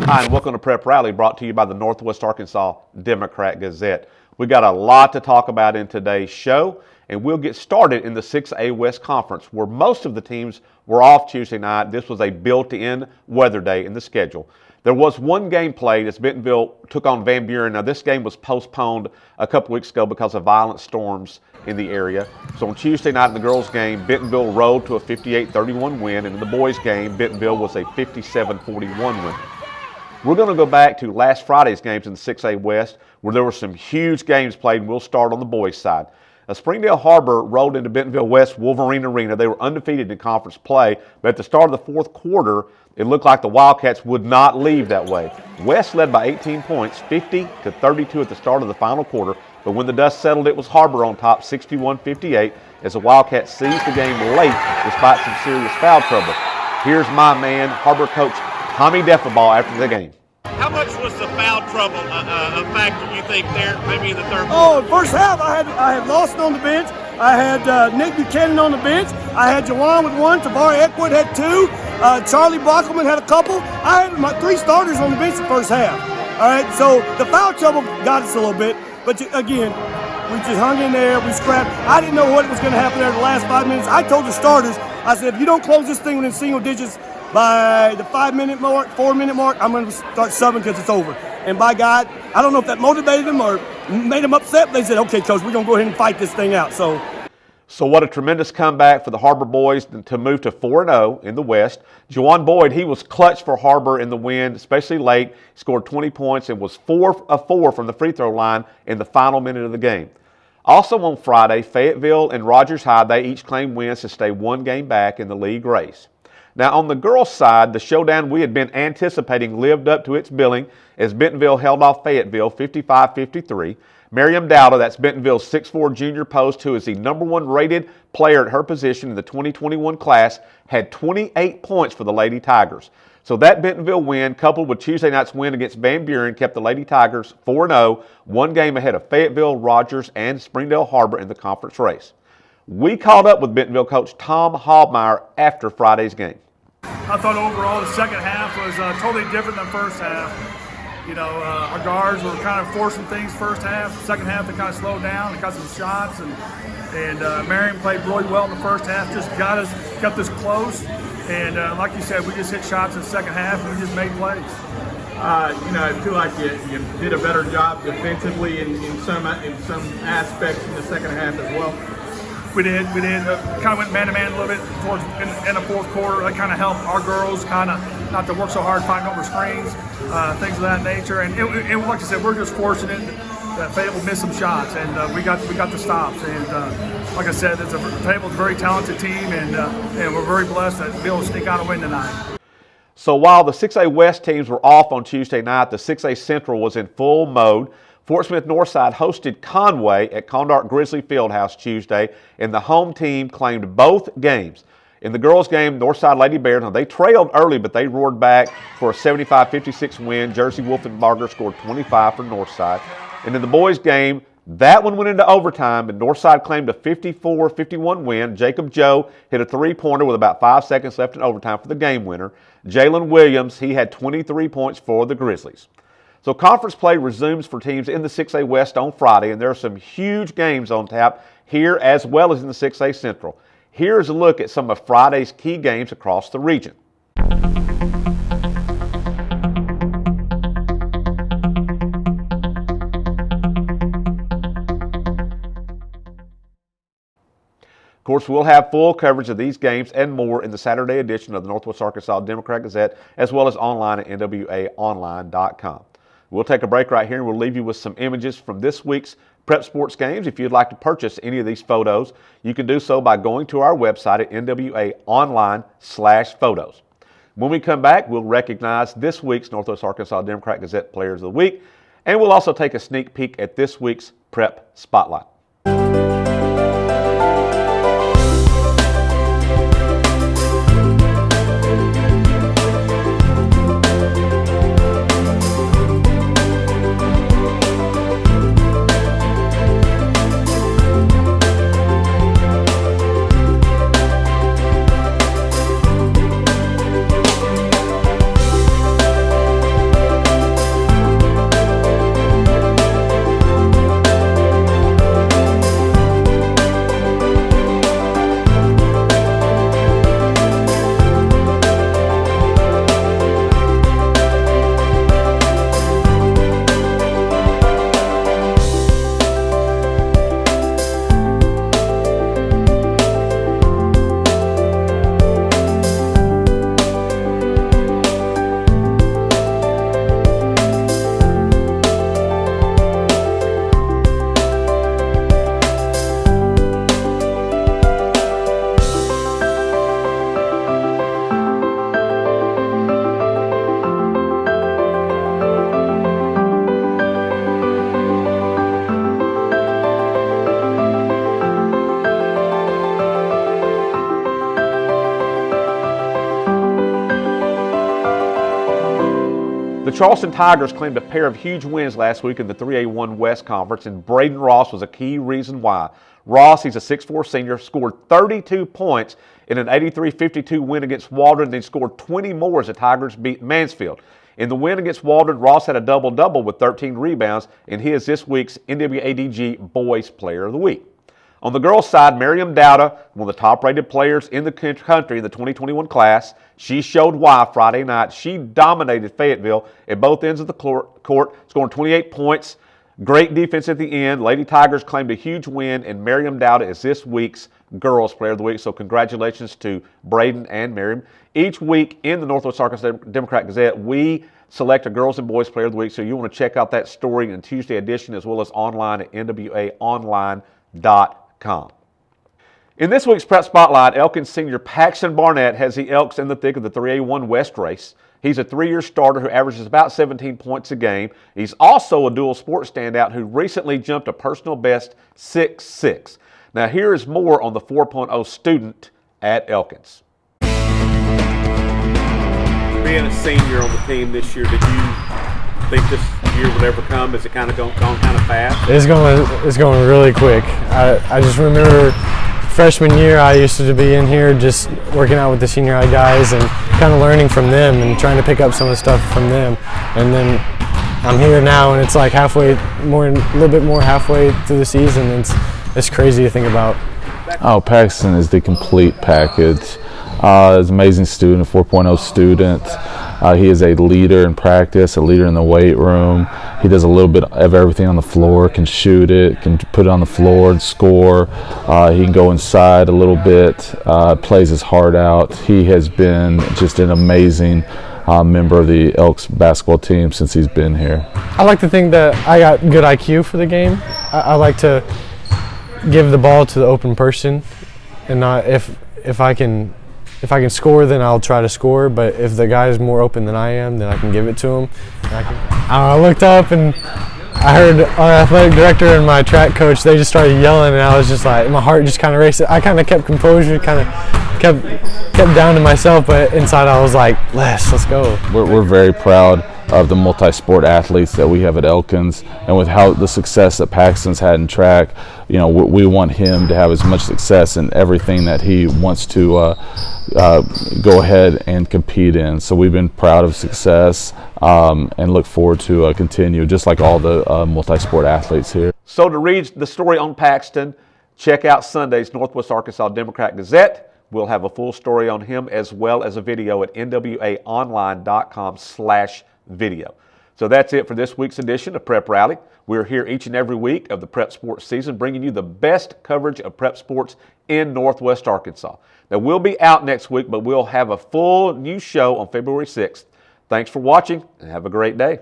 Hi, and welcome to Prep Rally, brought to you by the Northwest Arkansas Democrat-Gazette. We got a lot to talk about in today's show, and we'll get started in the 6A West Conference, where most of the teams were off Tuesday night. This was a built-in weather day in the schedule. There was one game played as Bentonville took on Van Buren. Now, this game was postponed a couple weeks ago because of violent storms in the area. So on Tuesday night in the girls' game, Bentonville rolled to a 58-31 win, and in the boys' game, Bentonville was a 57-41 win. We're going to go back to last Friday's games in the 6A West, where there were some huge games played, and we'll start on the boys' side. Springdale Harbor rolled into Bentonville West Wolverine Arena. They were undefeated in conference play, but at the start of the fourth quarter, it looked like the Wildcats would not leave that way. West led by 18 points, 50-32 at the start of the final quarter, but when the dust settled, it was Harbor on top, 61-58, as the Wildcats seized the game late despite some serious foul trouble. Here's my man, Harbor coach Tommy Deffebaugh after the game. How much was the foul trouble a factor, you think, there, maybe in the third quarter? Oh, first half, I had Lawson on the bench. I had Nick Buchanan on the bench. I had Jawan with one. Tavari Eckwood had two. Charlie Bockelman had a couple. I had my three starters on the bench the first half. All right, so the foul trouble got us a little bit. But again, we just hung in there. We scrapped. I didn't know what was going to happen there in the last 5 minutes. I told the starters, I said, if you don't close this thing within single digits by the 5 minute mark, 4 minute mark, I'm going to start subbing because it's over. And by God, I don't know if that motivated them or made them upset. They said, okay, coach, we're going to go ahead and fight this thing out. So what a tremendous comeback for the Harbor boys to move to 4-0 in the West. Juwan Boyd, he was clutch for Harbor in the win, especially late. He scored 20 points and was 4 of 4 from the free throw line in the final minute of the game. Also on Friday, Fayetteville and Rogers High, they each claimed wins to stay one game back in the league race. Now, on the girls' side, the showdown we had been anticipating lived up to its billing as Bentonville held off Fayetteville 55-53. Miriam Dowda, that's Bentonville's 6'4 junior post, who is the #1 rated player at her position in the 2021 class, had 28 points for the Lady Tigers. So that Bentonville win, coupled with Tuesday night's win against Van Buren, kept the Lady Tigers 4-0, one game ahead of Fayetteville, Rogers, and Springdale Harbor in the conference race. We caught up with Bentonville coach Tom Halbmaier after Friday's game. I thought overall the second half was totally different than first half. You know, our guards were kind of forcing things first half. Second half, they kind of slowed down and got some shots. And Marion played really well in the first half, just kept us close. And like you said, we just hit shots in the second half and we just made plays. You know, I feel like you did a better job defensively in some aspects in the second half as well. We did. Kind of went man-to-man a little bit towards in the fourth quarter. That kind of helped our girls kind of not to work so hard fighting over screens, things of that nature. And like I said, we're just fortunate that Fayetteville missed some shots, and we got the stops. And like I said, Fayetteville's a very talented team, and we're very blessed that we'll be able to sneak out a win tonight. So while the 6A West teams were off on Tuesday night, the 6A Central was in full mode. Fort Smith Northside hosted Conway at Condark Grizzly Fieldhouse Tuesday, and the home team claimed both games. In the girls' game, Northside Lady Bears, now they trailed early, but they roared back for a 75-56 win. Jersey Wolfenbarger scored 25 for Northside. And in the boys' game, that one went into overtime, and Northside claimed a 54-51 win. Jacob Joe hit a three-pointer with about 5 seconds left in overtime for the game winner. Jalen Williams, he had 23 points for the Grizzlies. So conference play resumes for teams in the 6A West on Friday, and there are some huge games on tap here as well as in the 6A Central. Here's a look at some of Friday's key games across the region. Of course, we'll have full coverage of these games and more in the Saturday edition of the Northwest Arkansas Democrat-Gazette, as well as online at nwaonline.com. We'll take a break right here, and we'll leave you with some images from this week's Prep Sports games. If you'd like to purchase any of these photos, you can do so by going to our website at nwaonline/photos. When we come back, we'll recognize this week's Northwest Arkansas Democrat-Gazette Players of the Week, and we'll also take a sneak peek at this week's Prep Spotlight. The Charleston Tigers claimed a pair of huge wins last week in the 3A1 West Conference, and Brayden Ross was a key reason why. Ross, he's a 6'4 senior, scored 32 points in an 83-52 win against Waldron, and then scored 20 more as the Tigers beat Mansfield. In the win against Waldron, Ross had a double-double with 13 rebounds, and he is this week's NWADG Boys Player of the Week. On the girls' side, Miriam Dowda, one of the top-rated players in the country in the 2021 class, she showed why Friday night. She dominated Fayetteville at both ends of the court, scoring 28 points. Great defense at the end. Lady Tigers claimed a huge win, and Miriam Dowda is this week's Girls Player of the Week. So congratulations to Brayden and Miriam. Each week in the Northwest Arkansas Democrat-Gazette, we select a Girls and Boys Player of the Week. So you want to check out that story in Tuesday edition as well as online at nwaonline.com. In this week's Prep Spotlight, Elkins senior Paxton Barnett has the Elks in the thick of the 3A1 West race. He's a 3-year starter who averages about 17 points a game. He's also a dual sport standout who recently jumped a personal best 6'6". Now here is more on the 4.0 student at Elkins. Being a senior on the team this year, did you think this year would ever come? Has it kind of gone kind of fast? It's going really quick. I just remember freshman year I used to be in here just working out with the senior high guys and kind of learning from them and trying to pick up some of the stuff from them. And then I'm here now and it's like a little bit more halfway through the season. It's crazy to think about. Oh, Paxton is the complete package. He's an amazing student, a 4.0 student. He is a leader in practice, a leader in the weight room. He does a little bit of everything on the floor, can shoot it, can put it on the floor and score. He can go inside a little bit, plays his heart out. He has been just an amazing member of the Elks basketball team since he's been here. I like to think that I got good IQ for the game. I like to give the ball to the open person, and not if I can score, then I'll try to score. But if the guy is more open than I am, then I can give it to him. I looked up and I heard our athletic director and my track coach. They just started yelling, and I was just like, my heart just kind of raced. I kind of kept composure, kind of kept down to myself, but inside I was like, let's go. We're very proud of the multi-sport athletes that we have at Elkins, and with how the success that Paxton's had in track, you know, we want him to have as much success in everything that he wants to go ahead and compete in. So we've been proud of success and look forward to continue, just like all the multi-sport athletes here. So to read the story on Paxton, check out Sunday's Northwest Arkansas Democrat-Gazette. We'll have a full story on him as well as a video at nwaonline.com/video. So that's it for this week's edition of Prep Rally. We're here each and every week of the prep sports season, bringing you the best coverage of prep sports in Northwest Arkansas. Now, we'll be out next week, but we'll have a full new show on February 6th. Thanks for watching, and have a great day.